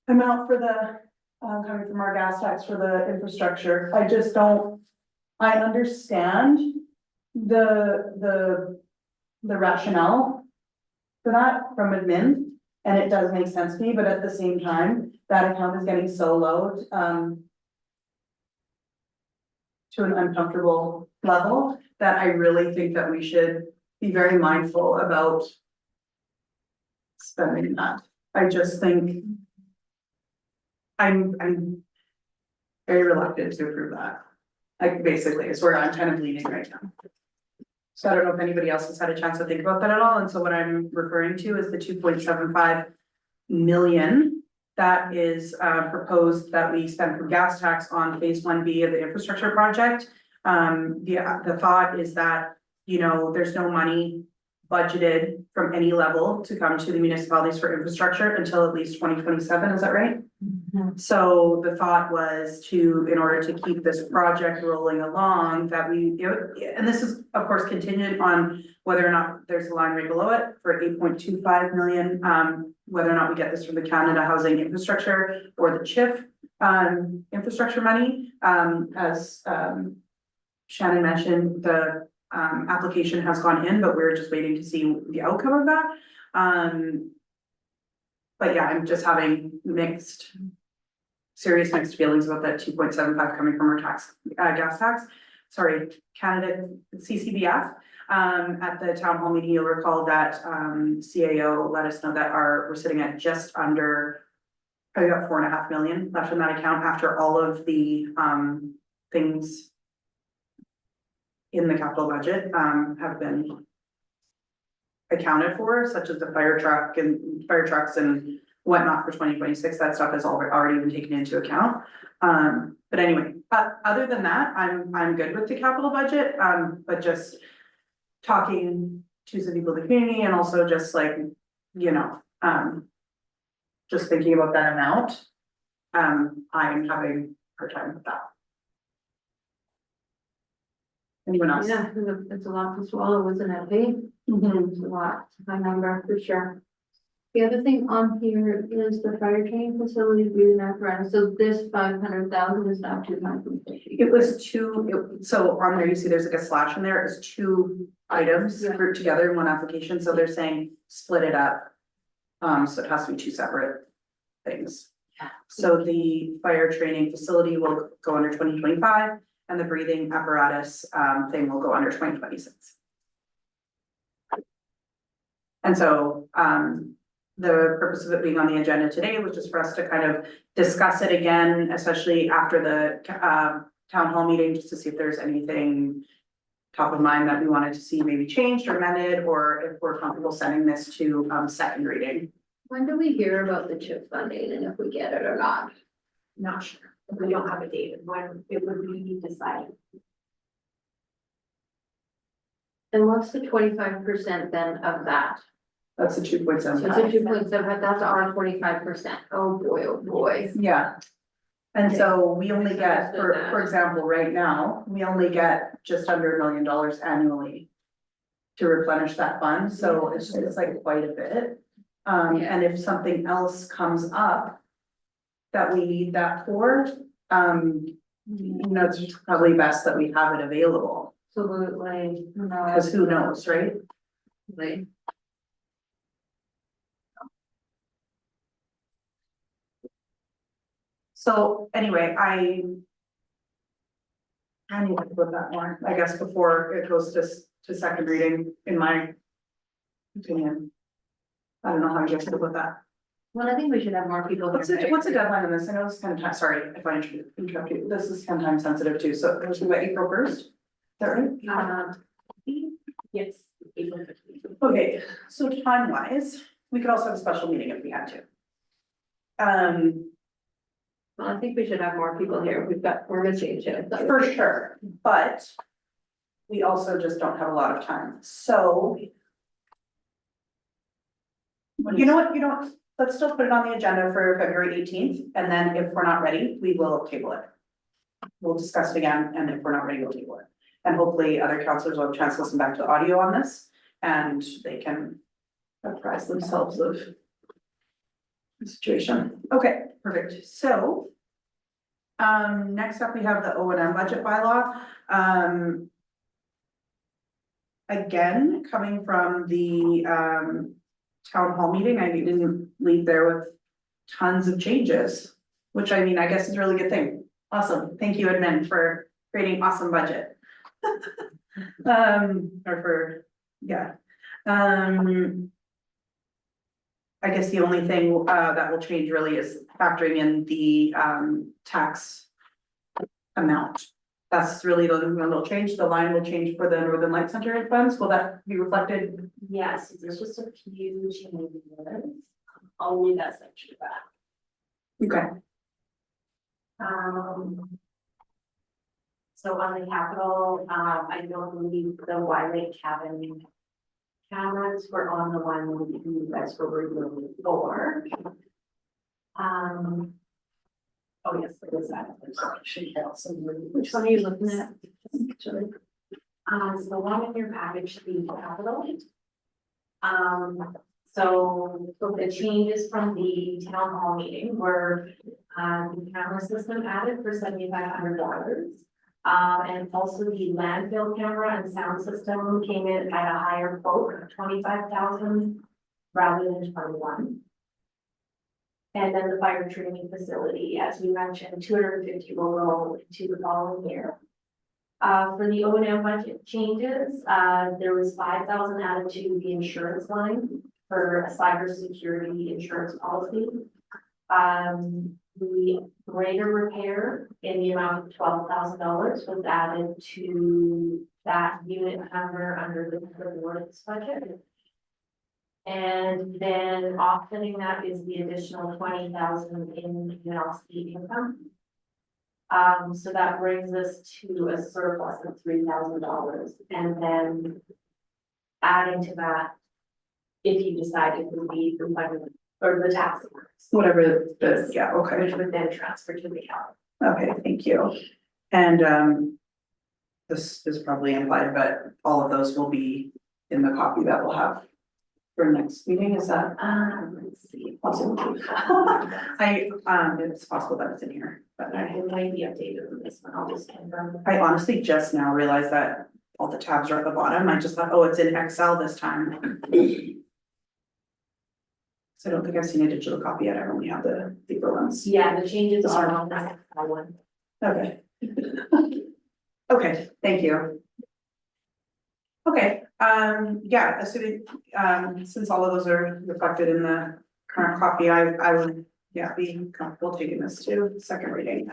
amount for the, coming from our gas tax for the infrastructure. I just don't, I understand the rationale for that from admin, and it does make sense to me, but at the same time, that account is getting so low, to an uncomfortable level, that I really think that we should be very mindful about spending that. I just think I'm very reluctant to approve that. Like, basically, is where I'm kind of leaning right now. So I don't know if anybody else has had a chance to think about that at all, and so what I'm referring to is the 2.75 million that is proposed that we spend from gas tax on phase 1B of the infrastructure project. The thought is that, you know, there's no money budgeted from any level to come to the municipalities for infrastructure until at least 2027, is that right? So the thought was to, in order to keep this project rolling along, that we, and this is of course contingent on whether or not there's a line right below it for 8.25 million, whether or not we get this from the Canada Housing Infrastructure or the CHIF infrastructure money. As Shannon mentioned, the application has gone in, but we're just waiting to see the outcome of that. But yeah, I'm just having serious mixed feelings about that 2.75 coming from our gas tax. Sorry, Canada CCBF. At the town hall meeting, you'll recall that CAO let us know that we're sitting at just under, probably about 4.5 million left in that account after all of the things in the capital budget have been accounted for, such as the fire trucks and whatnot for 2026. That stuff has already been taken into account. But anyway, other than that, I'm good with the capital budget. But just talking to some people in the community and also just like, you know, just thinking about that amount, I'm having a hard time with that. Anyone else? Yeah, it's a lot to swallow, isn't it, Lee? Mhm. It's a lot, high number for sure. The other thing on here is the fire training facility breathing apparatus, so this 500,000 is now 250. It was so on there, you see there's like a slash in there, it's two items Yeah. grouped together in one application, so they're saying split it up. So it has to be two separate things. Yeah. So the fire training facility will go under 2025, and the breathing apparatus, thing will go under 2026. And so, the purpose of it being on the agenda today was just for us to kind of discuss it again, especially after the, town hall meeting, just to see if there's anything top of mind that we wanted to see maybe changed or amended, or if we're comfortable sending this to, second reading. When do we hear about the chip funding and if we get it or not? Not sure, we don't have a date of when it would be decided. And what's the 25% then of that? That's the 2.75. So it's a 2.7, that's our 25%. Oh, boy, oh, boy. Yeah. And so we only get, Misunderstood that. for example, right now, we only get just under $1 million annually to replenish that fund, so it's like quite a bit. Yeah. And if something else comes up that we need that for, it's probably best that we have it available, Absolutely. No, because who knows, right? absolutely. So anyway, I need to put that more, I guess, before it goes to second reading, in my opinion. I don't know how you guys feel with that. Well, I think we should have more people. What's the deadline on this? I know it's kind of time, sorry if I interrupt you, this is kind of time sensitive too, so it was about April 1st? Is that right? Yes. Okay, so time wise, we could also have a special meeting if we had to. Well, I think we should have more people here. We're missing shit. For sure, but we also just don't have a lot of time, so. You know what, let's still put it on the agenda for February 18th, and then if we're not ready, we will table it. We'll discuss it again, and if we're not ready, we'll table it. And hopefully other counselors will have a chance to listen back to the audio on this, and they can apprise themselves of the situation. Okay, perfect, so. Next up, we have the O and M budget bylaw. Again, coming from the, town hall meeting, I didn't leave there with tons of changes, which I mean, I guess is a really good thing. Awesome, thank you, admin, for creating awesome budget. I guess the only thing that will change really is factoring in the tax amount. That's really the only one that'll change. The line will change for the Northern Light Center funds. Will that be reflected? Yes, there's just a few changes. I'll leave that section back. Okay, So on the capital, I don't believe the Wide Lake cabin cameras were on the one that you guys were reviewing before. Oh, yes, there was that. Which one are you looking at? So the one in your package, the capital. So the changes from the town hall meeting were, the camera system added for $7,500. And also the landfill camera and sound system came in at a higher quote of 25,000 rather than 21. And then the fire training facility, as we mentioned, 250 will go into the following year. For the O and M budget changes, there was 5,000 added to the insurance line for a cybersecurity insurance policy. The grader repair in the amount of $12,000 was added to that unit number under the board's budget. And then offsetting that is the additional 20,000 in UNLC income. So that brings us to a surplus of $3,000, and then adding to that, if you decide it would be the funding or the tax amounts, whatever the, yeah, okay, which would then transfer to the account. okay, thank you. And this is probably implied, but all of those will be in the copy that we'll have for next meeting, is that? Let's see. Possible. It's possible that it's in here, but It might be updated on this one, I'll just confirm. I honestly just now realized that all the tabs are at the bottom. I just thought, oh, it's in Excel this time. So I don't think I've seen a digital copy yet. I only have the paper ones. Yeah, the changes are on that one. Okay. Okay, thank you. Okay, yeah, assuming, since all of those are reflected in the current copy, I would, yeah, be comfortable taking this to second reading.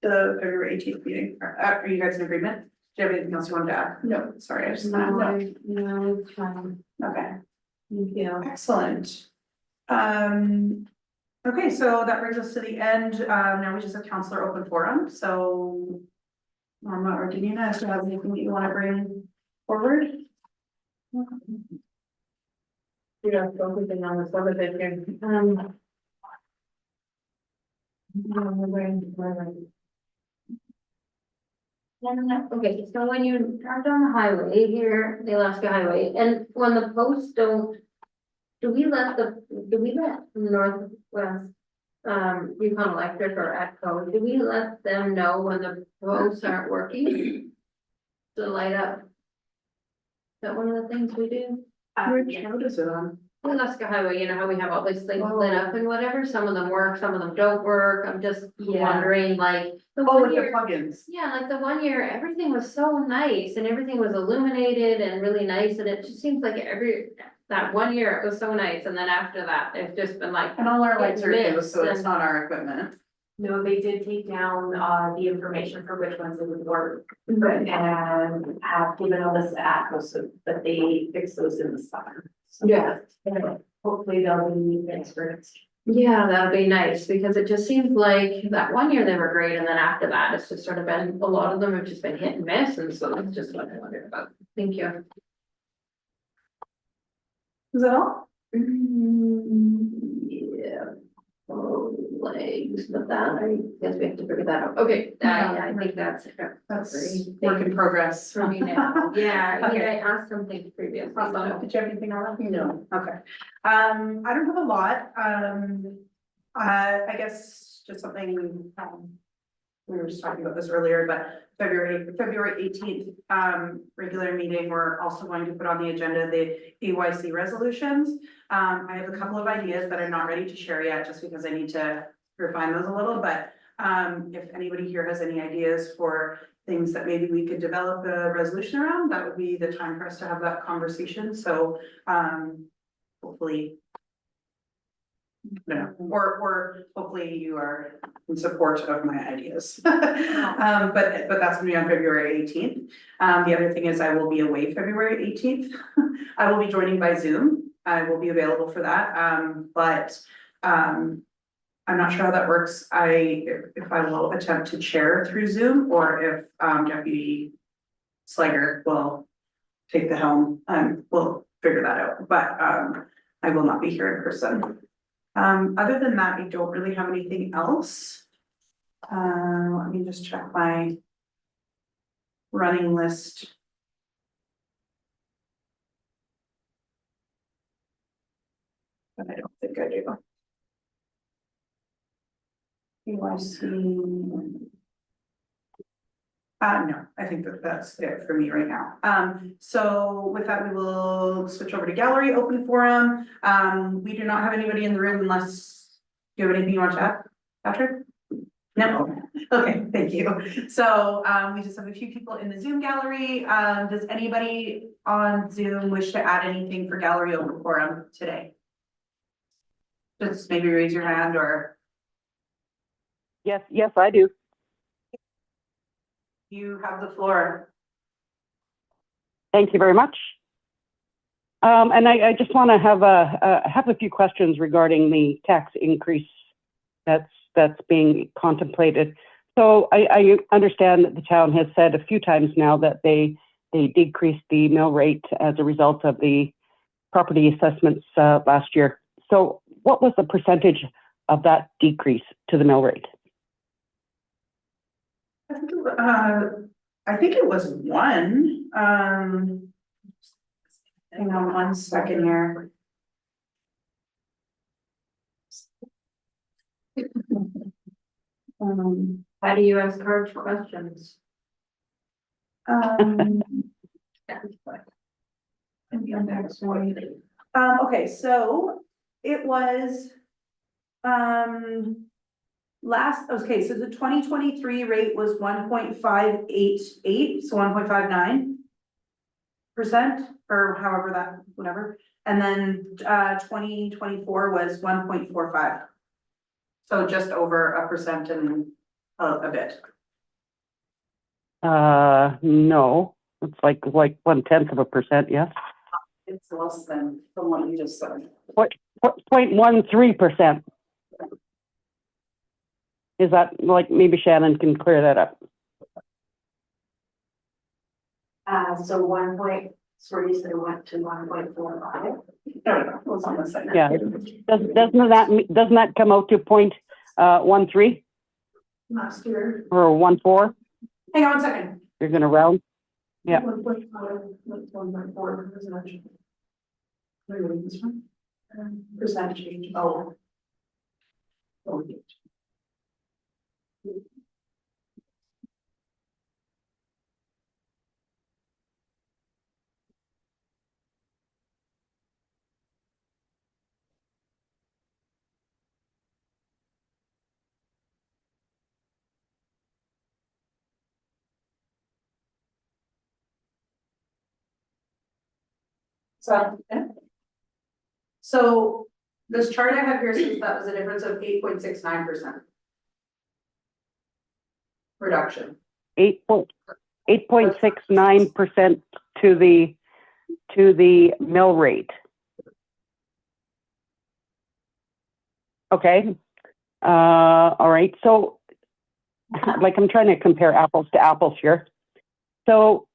The February 18th meeting, are you guys in agreement? Do you have anything else you wanted to add? No, sorry, I just. No, it's fine. Okay, Thank you. excellent. Okay, so that brings us to the end. Now we just have counselor open forum, so. Norma or Danina, if you have anything that you want to bring forward? Yeah, focusing on this other bit here. Okay, so when you drive down the highway here, the Alaska Highway, and when the posts don't. Do we let Northwest, Yukon Electric or ATCO, do we let them know when the posts aren't working? To light up? Is that one of the things we do? Which road is it on? Alaska Highway, you know how we have all these things lit up and whatever, some of them work, some of them don't work, I'm just Yeah. wondering, like. The Oh, one with the year, plugins. yeah, like the one year, everything was so nice and everything was illuminated and really nice, and it just seems like that one year it was so nice, and then after that, it's just been like. And all our lights are new, Mixed so it's and- not our equipment. No, they did take down, the information for which ones it would work, and have given all this to ATCO, so that they fix those in the summer. So, Yeah. hopefully they'll be experts. Yeah, that'd be nice, because it just seems like that one year they were great, and then after that, it's just sort of been, a lot of them have just been hit and miss, and so that's just what I wondered about. Thank you. Is that all? Yeah. Oh, legs, but that, I guess we have to figure that out. Okay, I think that's it. That's work in progress. For me now. Yeah, I asked something previously. Awesome. Did you have anything on? No. Okay. I don't have a lot. I guess just something, we were just talking about this earlier, but February 18th, regular meeting, we're also going to put on the agenda the AYC resolutions. I have a couple of ideas that I'm not ready to share yet, just because I need to refine those a little, but if anybody here has any ideas for things that maybe we could develop a resolution around, that would be the time for us to have that conversation, so hopefully. No, or hopefully you are in support of my ideas. But that's gonna be on February 18th. The other thing is I will be away February 18th. I will be joining by Zoom. I will be available for that. But I'm not sure how that works. If I will attempt to chair through Zoom, or if Deputy Slager will take the helm, we'll figure that out, but I will not be here in person. Other than that, I don't really have anything else. Let me just check my running list. But I don't think I do. KYC. No, I think that's it for me right now. So with that, we will switch over to gallery open forum. We do not have anybody in the room unless you have anything you want to add, Patrick? No, okay, thank you. So, we just have a few people in the Zoom gallery. Does anybody on Zoom wish to add anything for gallery open forum today? Just maybe raise your hand or. Yes, I do. You have the floor. Thank you very much. And I just want to have a few questions regarding the tax increase that's being contemplated. So I understand that the town has said a few times now that they decreased the mill rate as a result of the property assessments last year. So what was the percentage of that decrease to the mill rate? I think it was one, hang on 1 second here. How do you ask hard questions? Okay, so it was, Okay, so the 2023 rate was 1.588, so 1.59%, or however that, whatever. And then, 2024 was 1.45. So just over 1% and a bit. No, it's like 0.1%, yes. It's less than the one you just said. 0.13%. Is that, like, maybe Shannon can clear that up? So 1 point, so you said it went to 1.45. No, it was on the second. Yeah. Doesn't that come out to 0.13 Last year. or 1.4? Hang on a second. You're gonna round? Yeah. 1.4 percentage. Wait, this one? Percentage change. Oh. So this chart I have here says that was a difference of 8.69%. Reduction. 8.69% to the mill rate. Okay. All right. So, like, I'm trying to compare apples to apples here. So,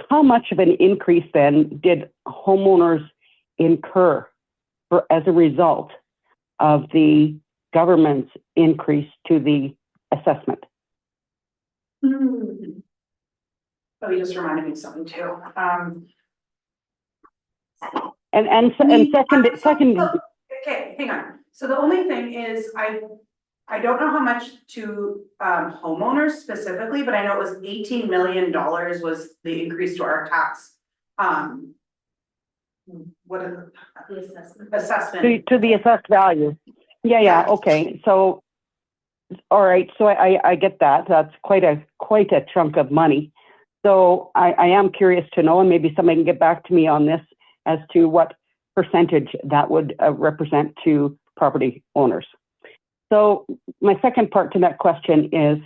how much of an increase then did homeowners incur as a result of the government's increase to the assessment? Oh, you just reminded me of something too. And second. Okay, hang on. So the only thing is, I don't know how much to homeowners specifically, but I know it was $18 million was the increase to our tax. What is it? The assessment. Assessment. To the assessed value. Yeah, okay. So, all right, so I get that. That's quite a chunk of money. So I am curious to know, and maybe somebody can get back to me on this, as to what percentage that would represent to property owners. So my second part to that question is,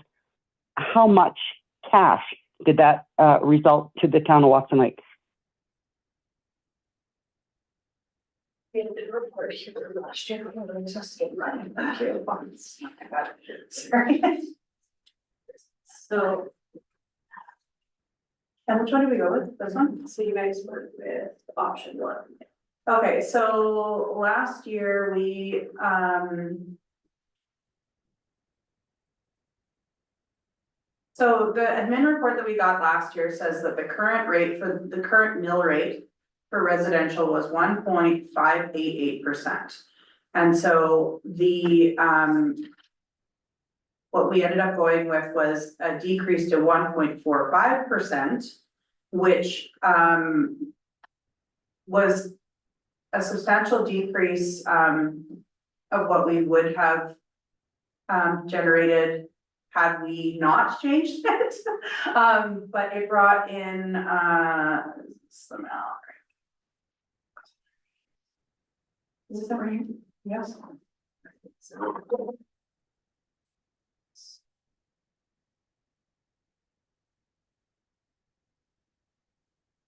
how much cash did that result to the town of Watson Lake? Sorry. So, And which one do we go with? This one? so you guys work with option 1. Okay, so last year so the admin report that we got last year says that the current mill rate for residential was 1.588%. And so what we ended up going with was a decrease to 1.45%, which was a substantial decrease of what we would have generated had we not changed it. But it brought in some out. Is this right here? Yes.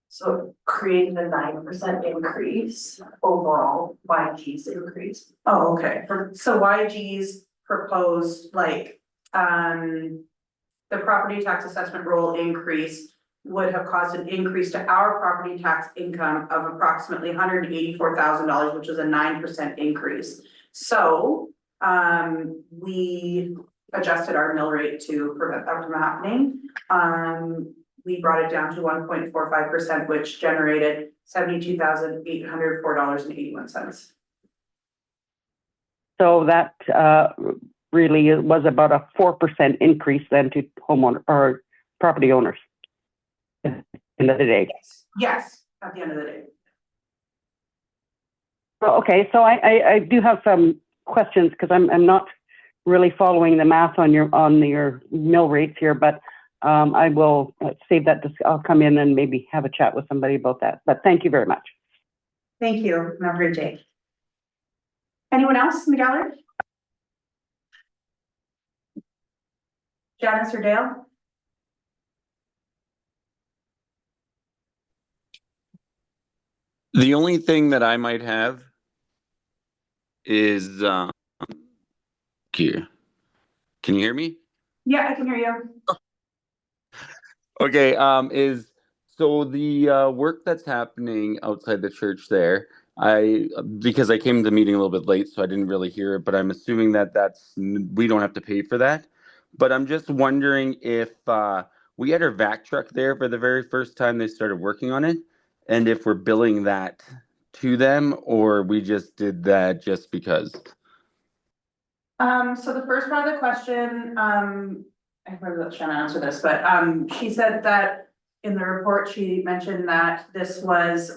So creating a 9% increase overall, YG's increase. Oh, okay. So YG's proposed, like, the property tax assessment roll increase would have caused an increase to our property tax income of approximately $184,000, which is a 9% increase. So, we adjusted our mill rate to prevent that from happening. We brought it down to 1.45%, which generated $72,804.81. So that really was about a 4% increase then to homeowner or property owners at the end of the day. Yes, at the end of the day. Okay, so I do have some questions, because I'm not really following the math on your mill rates here, but I will save that. I'll come in and maybe have a chat with somebody about that. But thank you very much. Thank you. Have a great day. Anyone else in the gallery? Janice or Dale? The only thing that I might have is here. Can you hear me? Yeah, I can hear you. Okay, is so the work that's happening outside the church there, because I came to the meeting a little bit late, so I didn't really hear it, but I'm assuming that we don't have to pay for that. But I'm just wondering if we had our vac truck there for the very first time they started working on it, and if we're billing that to them, or we just did that just because. So the first part of the question, I probably let Shannon answer this, but, she said that in the report, she mentioned that this was,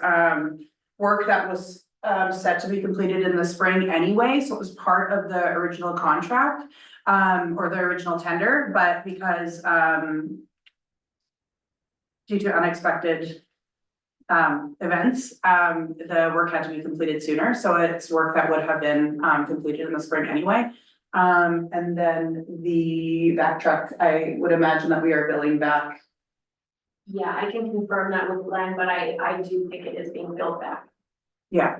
work that was, set to be completed in the spring anyway, so it was part of the original contract, or the original tender, but because, due to unexpected, events, the work had to be completed sooner, so it's work that would have been, completed in the spring anyway. And then the back truck, I would imagine that we are billing back. Yeah, I can confirm that with Glenn, but I do think it is being billed back. Yeah,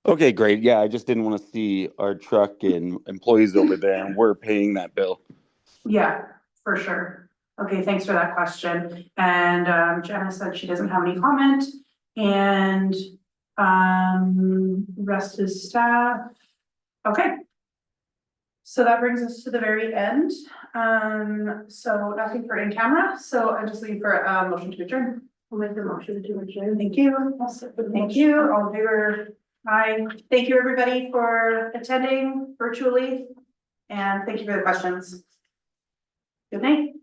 Okay, great. Yeah, I just didn't want to see our truck and employees over there, and we're paying that bill. yeah, for sure. Okay, thanks for that question. And, Janice said she doesn't have any comment, and, rest is staff. Okay. So that brings us to the very end. So nothing for in camera, so I'm just looking for a motion to adjourn. I'll make the motion to adjourn. Thank you. Thank you. All in favor? Aye. Thank you, everybody, for attending virtually. And thank you for the questions. Good night.